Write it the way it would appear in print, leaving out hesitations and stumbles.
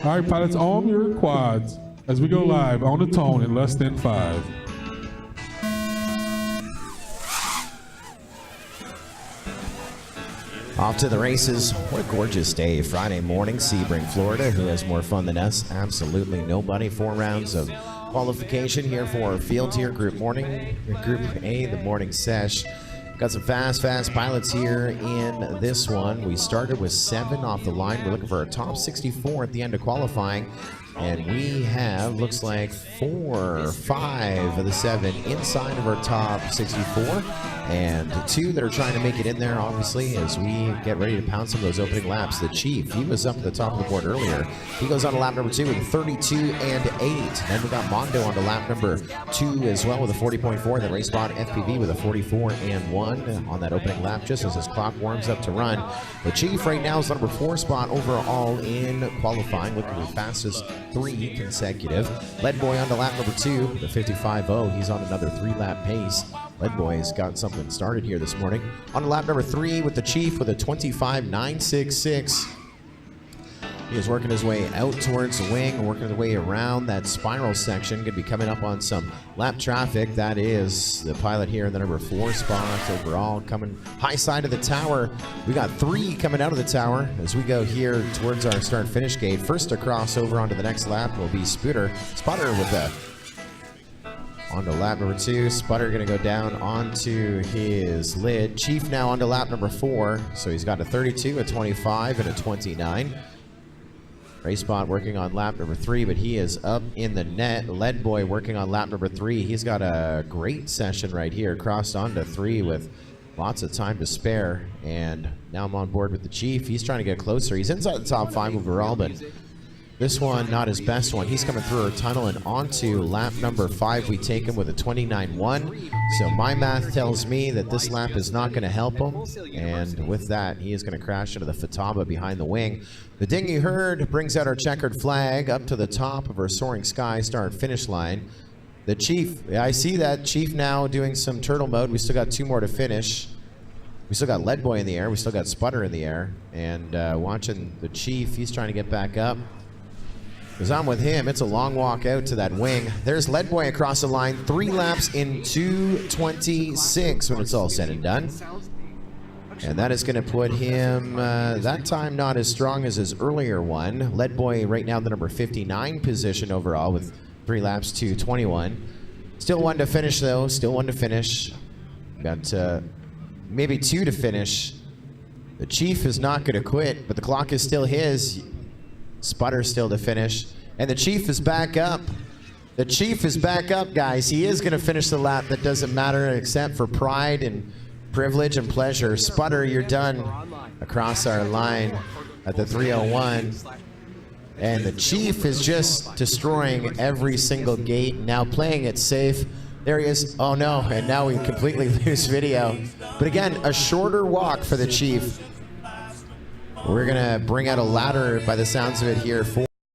All right, pilots, arm your quads as we go live on the tone in less than 5. Off to the races. What a gorgeous day. Friday morning, Sebring, Florida. Who has more fun than us? Absolutely nobody. 4 rounds of qualification here for Field Tier Group A, the morning sesh. Got some fast pilots here in this one. We started with 7 off the line. We're looking for a top 64 at the end of qualifying. And we have, looks like 4 or 5 of the 7 inside of our top 64. And 2 that are trying to make it in there, obviously, as we get ready to pound some of those opening laps. The Chief, he was up at the top of the board earlier. He goes on to lap number 2 with 32 and 8. Then we got Mondo on to lap number 2 as well with a 40.4. Then Race Spot FPV with a 44 and 1 on that opening lap, just as his clock warms up to run. The Chief right now is number 4 spot overall in qualifying, looking for the fastest 3 consecutive. Lead Boy on to lap number 2, the 55.0. He's on another 3-lap pace. Lead Boy's got something started here this morning. On to lap number 3 with the Chief with a 25.966. He is working his way out towards the wing, working his way around that spiral section. Going to be coming up on some lap traffic. That is the pilot here in the number 4 spot overall, coming high side of the tower. We got 3 coming out of the tower as we go here towards our start-finish gate. First to cross over onto the next lap will be Spotter with a onto lap number 2. Sputter going to go down onto his lid. Chief now onto lap number 4. So he's got a 32, a 25, and a 29. Race Spot working on lap number 3, but he is up in the net. Lead Boy working on lap number 3. He's got a great session right here. Crossed onto 3 with lots of time to spare. And now I'm on board with the Chief. He's trying to get closer. He's inside the top 5 overall, but this one, not his best one. He's coming through our tunnel and onto lap number 5. We take him with a 29.1. So my math tells me that this lap is not going to help him. And with that, he is going to crash into the Futaba behind the wing. The ding you heard brings out our checkered flag up to the top of our Soaring Sky start finish line. The Chief, I see that Chief now doing some turtle mode. We still got 2 more to finish. We still got Lead Boy in the air. We still got Sputter in the air. And watching the Chief, he's trying to get back up. Because I'm with him, it's a long walk out to that wing. There's Lead Boy across the line, 3 laps in 2:26 when it's all said and done. And that is going to put him, that time not as strong as his earlier one. Lead Boy right now the number 59 position overall with 3 laps to 21. Still 1 to finish though, still 1 to finish. Got maybe 2 to finish. The Chief is not going to quit, but the clock is still his. Sputter still to finish. And the Chief is back up. The Chief is back up, guys. He is going to finish the lap. That doesn't matter except for pride and privilege and pleasure. Sputter, you're done across our line at the 301. And the Chief is just destroying every single gate, now playing it safe. There he is. Oh no, and now we completely lose video. But again, a shorter walk for the Chief. We're gonna bring out a ladder by the sounds of it here for